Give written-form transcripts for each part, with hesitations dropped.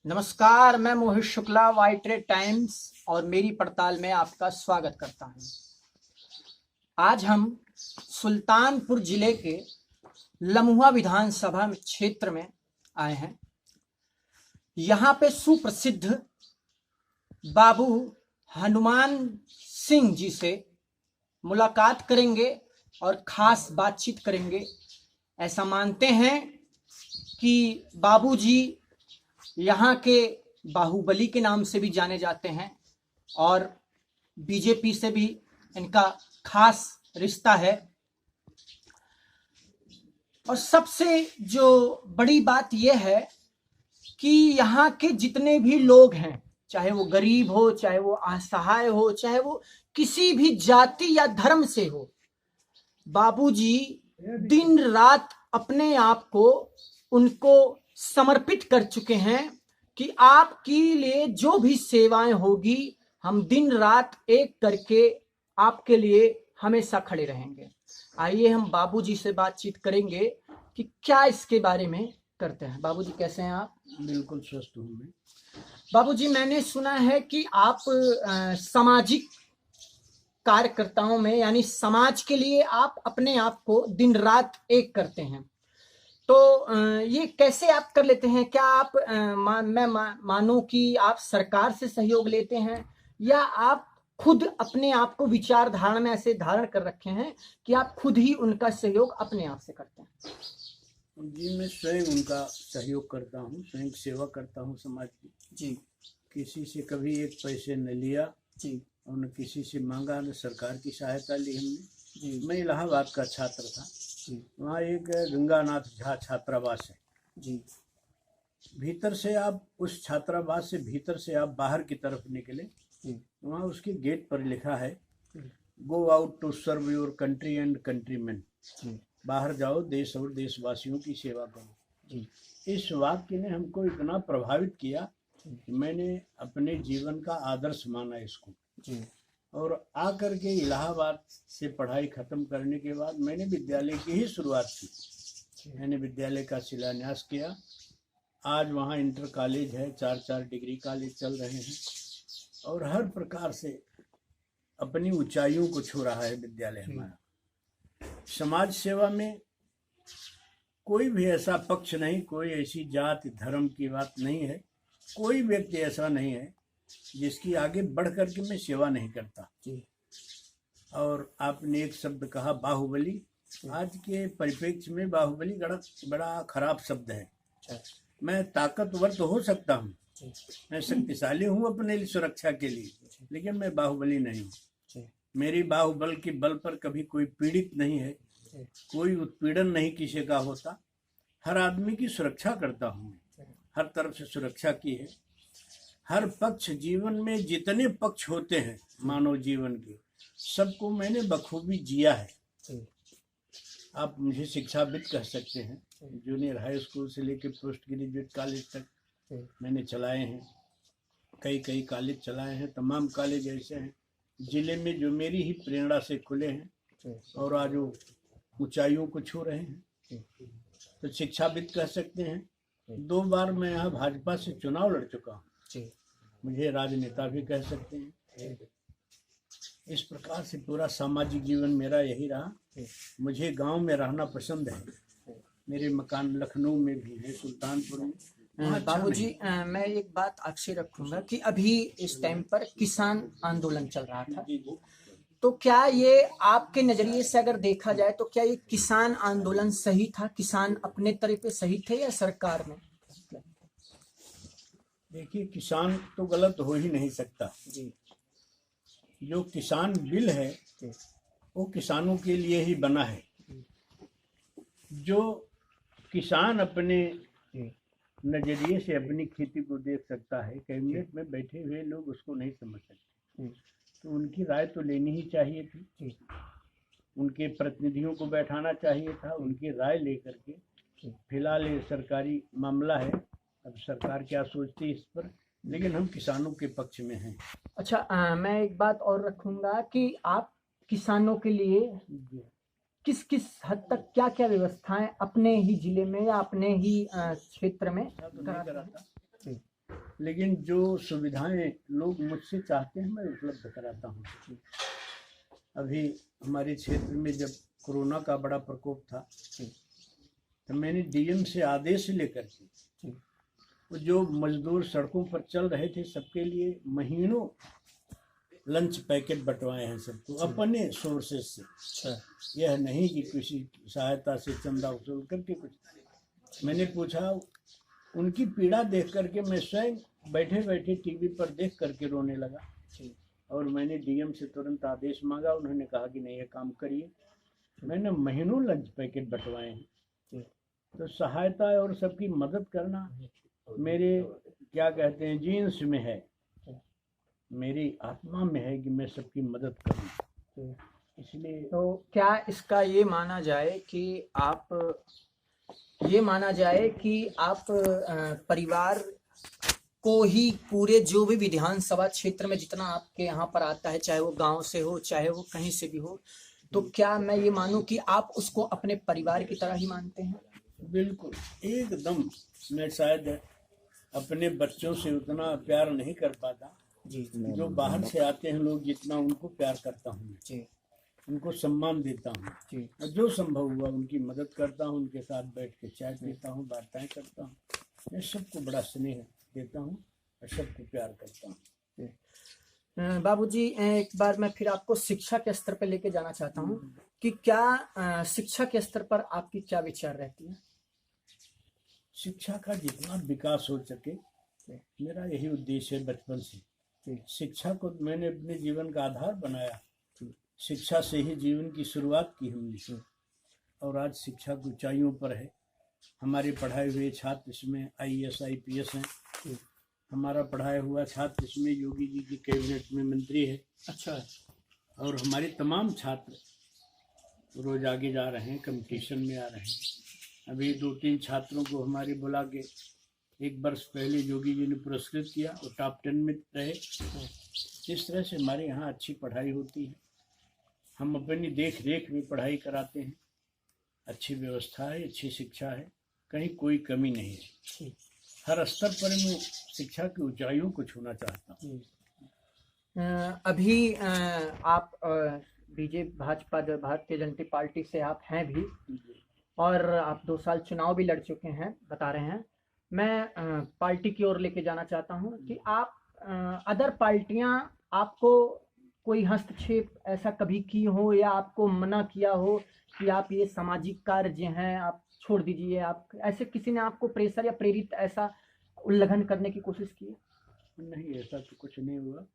नमस्कार, मैं मोहित Shukla white red times और मेरी पड़ताल में आपका स्वागत करता हूं। आज हम सुल्तानपुर जिले के लम्हुआ विधानसभा क्षेत्र में आए हैं। यहाँ पे सुप्रसिद्ध बाबू हनुमान सिंह जी से मुलाकात करेंगे और खास बातचीत करेंगे। ऐसा मानते हैं कि बाबूजी यहाँ के बाहुबली के नाम से भी जाने जाते हैं और बीजेपी से भी इनका खास रिश्ता है। और सबसे जो बड़ी बात यह है कि यहाँ के जितने भी लोग हैं, चाहे वो गरीब हो, चाहे वो असहाय हो, चाहे वो किसी भी जाति या धर्म से हो, बाबूजी दिन रात अपने आप को उनको समर्पित कर चुके हैं कि आपके लिए जो भी सेवाएं होगी, हम दिन रात एक करके आपके लिए हमेशा खड़े रहेंगे। आइए हम बाबूजी से बातचीत करेंगे कि क्या इसके बारे में करते हैं। बाबूजी कैसे हैं आप? बिल्कुल स्वस्थ हूँ मैं। बाबूजी, मैंने सुना है कि आप सामाजिक कार्यकर्ताओं में, यानी समाज के लिए आप अपने आप को दिन रात एक करते हैं। तो ये कैसे आप कर लेते हैं? क्या आप मैं मानूं कि आप सरकार से सहयोग लेते हैं, या आप खुद अपने आप को विचारधारा में ऐसे धारण कर रखे हैं कि आप खुद ही उनका सहयोग अपने आप से करते हैं? जी, मैं स्वयं उनका सहयोग करता हूँ, स्वयं सेवा करता हूँ समाज की। जी। किसी से कभी एक पैसे न लिया जी। और न किसी से मांगा, न सरकार की सहायता ली हमने। जी। मैं इलाहाबाद का छात्र था। जी। वहाँ एक गंगानाथ झा छात्रावास है। जी। भीतर से आप उस छात्रावास से भीतर से आप बाहर की तरफ निकले, वहाँ उसके गेट पर लिखा है, go out to serve your country and countryman. बाहर जाओ, देश और देशवासियों की सेवा करो। इस वाक्य ने हमको इतना प्रभावित किया कि मैंने अपने जीवन का आदर्श माना इसको। और आकर के इलाहाबाद से पढ़ाई खत्म करने के बाद मैंने विद्यालय की ही शुरुआत की। मैंने विद्यालय का शिलान्यास किया। आज वहाँ इंटर कॉलेज है, 4 डिग्री कॉलेज चल रहे हैं और हर प्रकार से अपनी ऊंचाइयों को छू रहा है विद्यालय हमारा। समाज सेवा में कोई भी ऐसा पक्ष नहीं, कोई ऐसी जाति धर्म की बात नहीं है, कोई व्यक्ति ऐसा नहीं है जिसकी आगे बढ़ करके मैं सेवा नहीं करता। और आपने एक शब्द कहा बाहुबली। आज के परिप्रेक्ष्य में बाहुबली बड़ा खराब शब्द है। मैं ताकतवर तो हो सकता हूँ, मैं शक्तिशाली हूँ अपने लिए सुरक्षा के लिए, लेकिन मैं बाहुबली नहीं हूँ। मेरी बाहुबल के बल पर कभी कोई पीड़ित नहीं है, कोई उत्पीड़न नहीं किसी का होता। हर आदमी की सुरक्षा करता हूँ, हर तरफ से सुरक्षा की है। हर पक्ष, जीवन में जितने पक्ष होते हैं मानव जीवन के, सबको मैंने बखूबी जिया है। आप मुझे शिक्षाविद कह सकते हैं। जूनियर हाई स्कूल से लेकर पोस्ट ग्रेजुएट कॉलेज तक मैंने चलाए हैं। कई कॉलेज चलाए हैं। तमाम कॉलेज ऐसे हैं जिले में जो मेरी ही प्रेरणा से खुले हैं और आज वो ऊंचाइयों को छू रहे हैं। तो शिक्षाविद कह सकते हैं। 2 बार मैं यहाँ भाजपा से चुनाव लड़ चुका हूँ, मुझे राजनेता भी कह सकते हैं। इस प्रकार से पूरा सामाजिक जीवन मेरा यही रहा। मुझे गांव में रहना पसंद है। मेरे मकान लखनऊ में भी है, सुल्तानपुर में। बाबूजी, मैं एक बात आपसे रखूंगा कि अभी इस टाइम पर किसान आंदोलन चल रहा था, तो क्या ये आपके नजरिए से अगर देखा जाए तो क्या ये किसान आंदोलन सही था? किसान अपने तरह पे सही थे या सरकार में? देखिए, किसान तो गलत हो ही नहीं सकता। जो किसान बिल है वो किसानों के लिए ही बना है। जो किसान अपने नजरिए से अपनी खेती को देख सकता है, कैबिनेट में बैठे हुए लोग उसको नहीं समझ सकते, तो उनकी राय तो लेनी ही चाहिए थी। उनके प्रतिनिधियों को बैठाना चाहिए था, उनकी राय लेकर के। फिलहाल ये सरकारी मामला है, अब सरकार क्या सोचती है इस पर, लेकिन हम किसानों के पक्ष में हैं। अच्छा, मैं एक बात और रखूंगा कि आप किसानों के लिए किस किस हद तक क्या क्या व्यवस्थाएं अपने ही जिले में या अपने ही क्षेत्र में कराता? लेकिन जो सुविधाएं लोग मुझसे चाहते हैं मैं उपलब्ध कराता हूँ। अभी हमारे क्षेत्र में जब कोरोना का बड़ा प्रकोप था तो मैंने डीएम से आदेश लेकर के वो जो मजदूर सड़कों पर चल रहे थे सबके लिए महीनों लंच पैकेट बंटवाए हैं सबको अपने सोर्सेस से। अच्छा। यह नहीं कि किसी सहायता से चंदा वसूल करके कुछ। मैंने पूछा, उनकी पीड़ा देख करके मैं स्वयं बैठे बैठे टीवी पर देख करके रोने लगा और मैंने डीएम से तुरंत आदेश मांगा। उन्होंने कहा कि नहीं, ये काम करिए। मैंने महीनों लंच पैकेट बंटवाए हैं। तो सहायता और सबकी मदद करना मेरे क्या कहते हैं जीन्स में है, मेरी आत्मा में है कि मैं सबकी मदद करूं। इसलिए तो क्या इसका ये माना जाए कि आप परिवार को ही पूरे जो भी विधानसभा क्षेत्र में जितना आपके यहाँ पर आता है, चाहे वो गांव से हो चाहे वो कहीं से भी हो, तो क्या मैं ये मानूं कि आप उसको अपने परिवार की तरह ही मानते हैं? बिल्कुल, एकदम। मैं शायद अपने बच्चों से उतना प्यार नहीं कर पाता जी। जो बाहर से आते हैं लोग, जितना उनको प्यार करता हूँ जी। उनको सम्मान देता हूँ जी। और जो संभव हुआ उनकी मदद करता हूँ, उनके साथ बैठ के चाय पीता हूँ, वार्ताएं करता हूँ। मैं सबको बड़ा स्नेह देता हूँ और सबको प्यार करता हूँ। बाबूजी, एक बार मैं फिर आपको शिक्षा के स्तर पर लेके जाना चाहता हूँ कि क्या शिक्षा के स्तर पर आपकी क्या विचार रहती है? शिक्षा का जितना विकास हो सके मेरा यही उद्देश्य है बचपन से। शिक्षा को मैंने अपने जीवन का आधार बनाया। शिक्षा से ही जीवन की शुरुआत की हमने और आज शिक्षा की ऊंचाइयों पर है। हमारे पढ़ाए हुए छात्र इसमें आईएएस IPS हैं। हमारा पढ़ाया हुआ छात्र इसमें योगी जी की कैबिनेट में मंत्री है। अच्छा। और हमारे तमाम छात्र रोज आगे जा रहे हैं, कंपटीशन में आ रहे हैं। अभी 2-3 छात्रों को हमारे बुला के 1 वर्ष पहले योगी जी ने पुरस्कृत किया और टॉप 10 में रहे। इस तरह से हमारे यहाँ अच्छी पढ़ाई होती है। हम अपनी देख रेख में पढ़ाई कराते हैं। अच्छी व्यवस्था है, अच्छी शिक्षा है, कहीं कोई कमी नहीं है। हर स्तर पर मैं शिक्षा की ऊंचाइयों को छूना चाहता हूँ। अभी आप भाजपा भारतीय जनता पार्टी से आप हैं भी और आप 2 साल चुनाव भी लड़ चुके हैं बता रहे हैं। मैं पार्टी की ओर लेके जाना चाहता हूं कि आप अदर पार्टियां आपको कोई हस्तक्षेप ऐसा कभी की हो या आपको मना किया हो कि आप ये सामाजिक कार्य जो हैं आप छोड़ दीजिए, आप ऐसे किसी ने आपको प्रेशर या प्रेरित ऐसा उल्लंघन करने की कोशिश की? नहीं, ऐसा तो कुछ नहीं हुआ।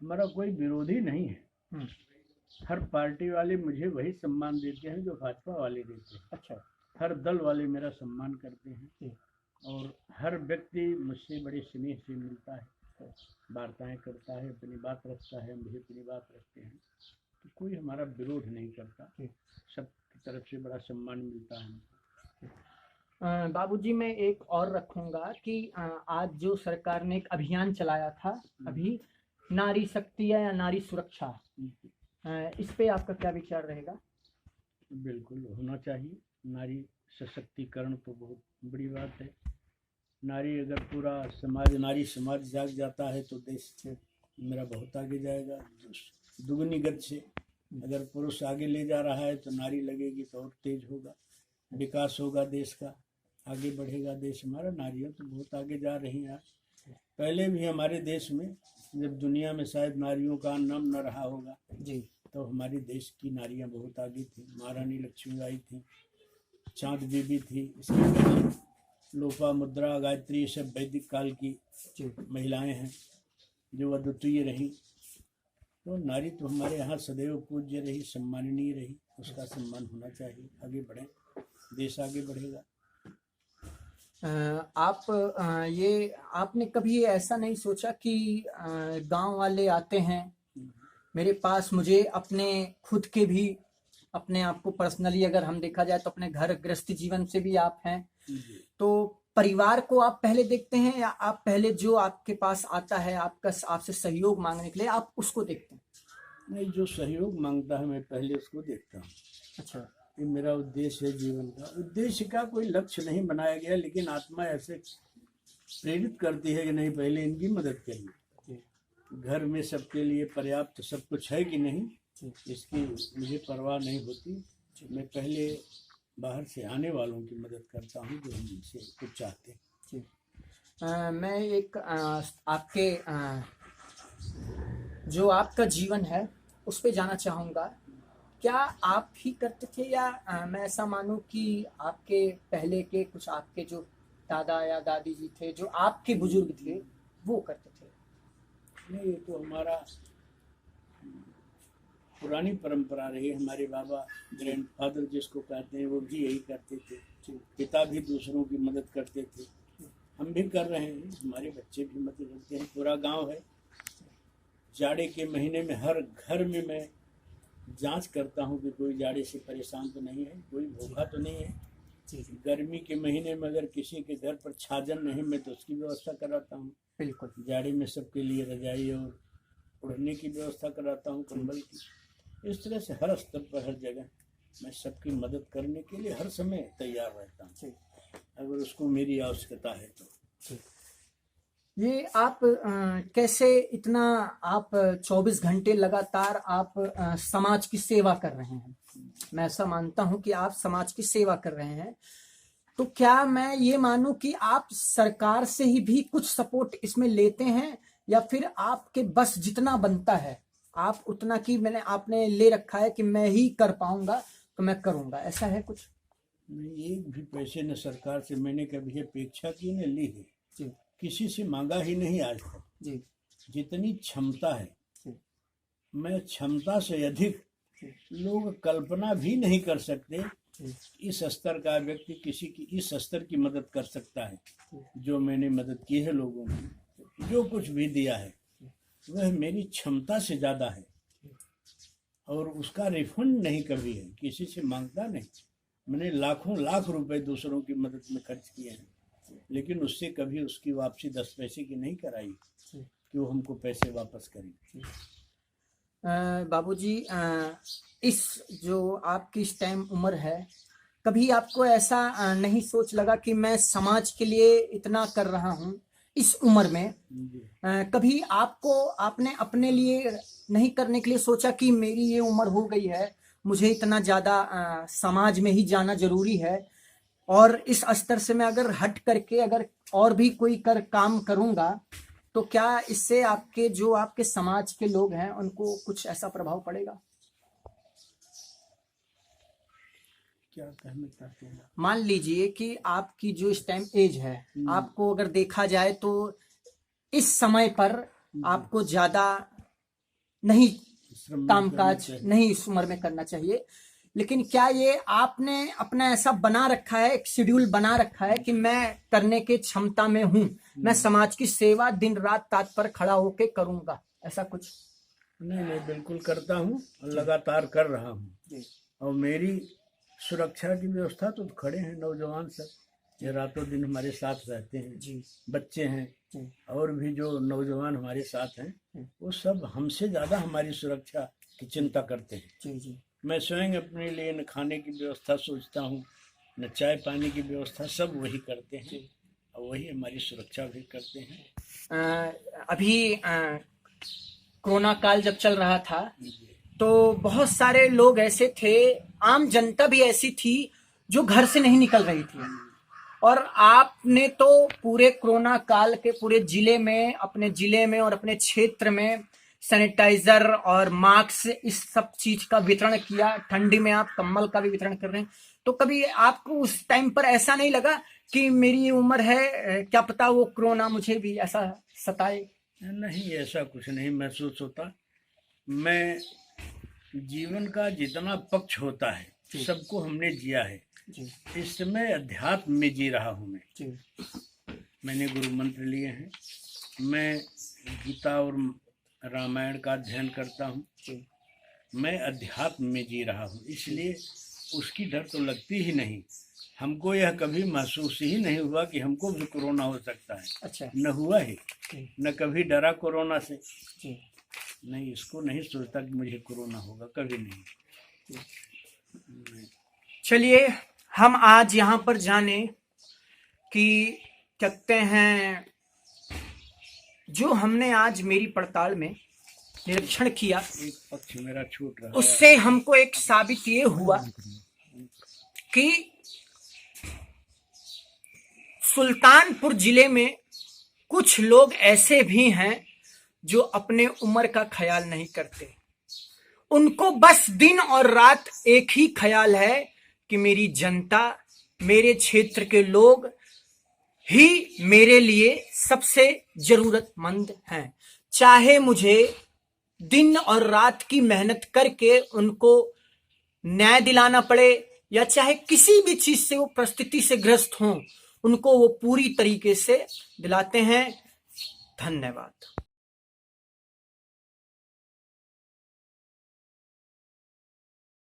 हमारा कोई विरोधी नहीं है। हर पार्टी वाले मुझे वही सम्मान देते हैं जो भाजपा वाले देते हैं। अच्छा। हर दल वाले मेरा सम्मान करते हैं और हर व्यक्ति मुझसे बड़े स्नेह से मिलता है, वार्ताएं करता है, अपनी बात रखता है, हम भी अपनी बात रखते हैं। तो कोई हमारा विरोध नहीं करता, सबकी तरफ से बड़ा सम्मान मिलता है। बाबूजी, मैं एक और रखूंगा कि आज जो सरकार ने एक अभियान चलाया था अभी, नारी शक्ति या नारी सुरक्षा, इस पे आपका क्या विचार रहेगा? बिल्कुल होना चाहिए। नारी सशक्तिकरण तो बहुत बड़ी बात है। नारी अगर पूरा समाज, नारी समाज जाग जाता है तो देश मेरा बहुत आगे जाएगा। दुगनी गति से अगर पुरुष आगे ले जा रहा है तो नारी लगेगी तो और तेज होगा, विकास होगा देश का, आगे बढ़ेगा देश हमारा। नारियां तो बहुत आगे जा रही हैं। पहले भी हमारे देश में जब दुनिया में शायद नारियों का नाम न रहा होगा जी, तो हमारे देश की नारियां बहुत आगे थी। महारानी लक्ष्मीबाई थी, चाँद बीबी थी, इसके पहले लोपामुद्रा, गायत्री, ये सब वैदिक काल की महिलाएं हैं जो अद्वितीय रही। तो नारी तो हमारे यहाँ सदैव पूज्य रही, सम्माननीय रही, उसका सम्मान होना चाहिए। आगे बढ़ें, देश आगे बढ़ेगा। ये आपने कभी ऐसा नहीं सोचा कि गांव वाले आते हैं मेरे पास, मुझे अपने खुद के भी, अपने आप को पर्सनली अगर हम देखा जाए तो अपने घर गृहस्थ जीवन से भी आप हैं, तो परिवार को आप पहले देखते हैं या आप पहले जो आपके पास आता है आपसे सहयोग मांगने के लिए आप उसको देखते हैं? नहीं, जो सहयोग मांगता है मैं पहले उसको देखता हूँ। अच्छा। ये मेरा उद्देश्य है जीवन का। उद्देश्य का कोई लक्ष्य नहीं बनाया गया, लेकिन आत्मा ऐसे प्रेरित करती है कि नहीं पहले इनकी मदद करिए, घर में सबके लिए पर्याप्त सब कुछ है कि नहीं, इसकी मुझे परवाह नहीं होती। मैं पहले बाहर से आने वालों की मदद करता हूँ जो उनसे कुछ चाहते हैं। मैं एक आपके जो आपका जीवन है उस पे जाना चाहूँगा। क्या आप ही करते थे या मैं ऐसा मानूं कि आपके पहले के कुछ आपके जो दादा या दादी जी थे, जो आपके बुजुर्ग थे, वो करते थे? नहीं, ये तो हमारा पुरानी परंपरा रही। हमारे बाबा ग्रैंडफादर जिसको कहते हैं वो भी यही करते थे, पिता भी दूसरों की मदद करते थे, हम भी कर रहे हैं, हमारे बच्चे भी मदद करते हैं। पूरा गांव है। जाड़े के महीने में हर घर में मैं जांच करता हूं कि कोई जाड़े से परेशान तो नहीं है, कोई भूखा तो नहीं है। गर्मी के महीने में अगर किसी के घर पर छाजन नहीं, मैं तो उसकी व्यवस्था कराता हूँ। बिल्कुल। जाड़े में सबके लिए रजाई और उड़ने की व्यवस्था कराता हूँ, कंबल की। इस तरह से हर स्तर पर हर जगह मैं सबकी मदद करने के लिए हर समय तैयार रहता हूँ, अगर उसको मेरी आवश्यकता है तो। ये आप कैसे इतना आप 24 घंटे लगातार आप समाज की सेवा कर रहे हैं? मैं ऐसा मानता हूं कि आप समाज की सेवा कर रहे हैं, तो क्या मैं ये मानूं कि आप सरकार से ही भी कुछ सपोर्ट इसमें लेते हैं, या फिर आपके बस जितना बनता है आप उतना की आपने ले रखा है कि मैं ही कर पाऊंगा तो मैं करूंगा, ऐसा है कुछ? नहीं, एक भी पैसे न सरकार से मैंने कभी अपेक्षा की न ली है जी। किसी से मांगा ही नहीं आज तक जी। जितनी क्षमता है जी। मैं क्षमता से अधिक, लोग कल्पना भी नहीं कर सकते इस स्तर का व्यक्ति किसी की इस स्तर की मदद कर सकता है। जो मैंने मदद की है लोगों की, जो कुछ भी दिया है वह मेरी क्षमता से ज़्यादा है, और उसका रिफंड नहीं कभी है, किसी से मांगता नहीं। मैंने लाखों लाख रुपए दूसरों की मदद में खर्च किए हैं, लेकिन उससे कभी उसकी वापसी 10 पैसे की नहीं कराई कि वो हमको पैसे वापस करें। बाबूजी, इस जो आपकी इस टाइम उम्र है, कभी आपको ऐसा नहीं सोच लगा कि मैं समाज के लिए इतना कर रहा हूँ इस उम्र में? कभी आपने अपने लिए नहीं करने के लिए सोचा कि मेरी ये उम्र हो गई है, मुझे इतना ज़्यादा समाज में ही जाना जरूरी है, और इस स्तर से मैं अगर हट करके अगर और भी कोई काम करूँगा तो क्या इससे आपके समाज के लोग हैं उनको कुछ ऐसा प्रभाव पड़ेगा? क्या कहना चाहते हैं? मान लीजिए कि आपकी जो इस टाइम एज है, आपको अगर देखा जाए तो इस समय पर आपको ज्यादा नहीं कामकाज नहीं इस उम्र में करना चाहिए, लेकिन क्या ये आपने अपना ऐसा बना रखा है, एक शेड्यूल बना रखा है कि मैं करने के क्षमता में हूँ, मैं समाज की सेवा दिन रात तत्पर खड़ा होके करूंगा, ऐसा कुछ? नहीं, बिल्कुल करता हूँ, लगातार कर रहा हूँ। और मेरी सुरक्षा की व्यवस्था तो खड़े हैं नौजवान सब, ये रातों दिन हमारे साथ रहते हैं जी। बच्चे हैं जी। और भी जो नौजवान हमारे साथ हैं वो सब हमसे ज़्यादा हमारी सुरक्षा की चिंता करते हैं जी जी। मैं स्वयं अपने लिए न खाने की व्यवस्था सोचता हूँ, न चाय पानी की व्यवस्था, सब वही करते हैं और वही हमारी सुरक्षा भी करते हैं। अभी कोरोना काल जब चल रहा था तो बहुत सारे लोग ऐसे थे, आम जनता भी ऐसी थी जो घर से नहीं निकल रही थी, और आपने तो पूरे कोरोना काल के पूरे जिले में, अपने जिले में और अपने क्षेत्र में सैनिटाइजर और मास्क इस सब चीज का वितरण किया। ठंडी में आप कंबल का भी वितरण कर रहे हैं, तो कभी आपको उस टाइम पर ऐसा नहीं लगा कि मेरी ये उम्र है, क्या पता वो कोरोना मुझे भी ऐसा सताए? नहीं, ऐसा कुछ नहीं महसूस होता। मैं जीवन का जितना पक्ष होता है सबको हमने जिया है जी। इस समय अध्यात्म में जी रहा हूँ मैं जी। मैंने गुरु मंत्र लिए हैं, मैं गीता और रामायण का अध्ययन करता हूँ, मैं अध्यात्म में जी रहा हूँ, इसलिए उसकी डर तो लगती ही नहीं। हमको यह कभी महसूस ही नहीं हुआ कि हमको भी कोरोना हो सकता है। अच्छा। न हुआ ही, न कभी डरा कोरोना से जी। नहीं, इसको नहीं सोचता कि मुझे कोरोना होगा, कभी नहीं। चलिए हम आज यहाँ पर जाने कि कहते हैं जो हमने आज मेरी पड़ताल में निरीक्षण किया, एक पक्ष मेरा छूट रहा है। उससे हमको एक साबित ये हुआ कि सुल्तानपुर जिले में कुछ लोग ऐसे भी हैं जो अपने उम्र का ख्याल नहीं करते। उनको बस दिन और रात एक ही ख्याल है कि मेरी जनता, मेरे क्षेत्र के लोग ही मेरे लिए सबसे जरूरतमंद हैं। चाहे मुझे दिन और रात की मेहनत करके उनको न्याय दिलाना पड़े या चाहे किसी भी चीज से वो परिस्थिति से ग्रस्त हों, उनको वो पूरी तरीके से दिलाते हैं। धन्यवाद।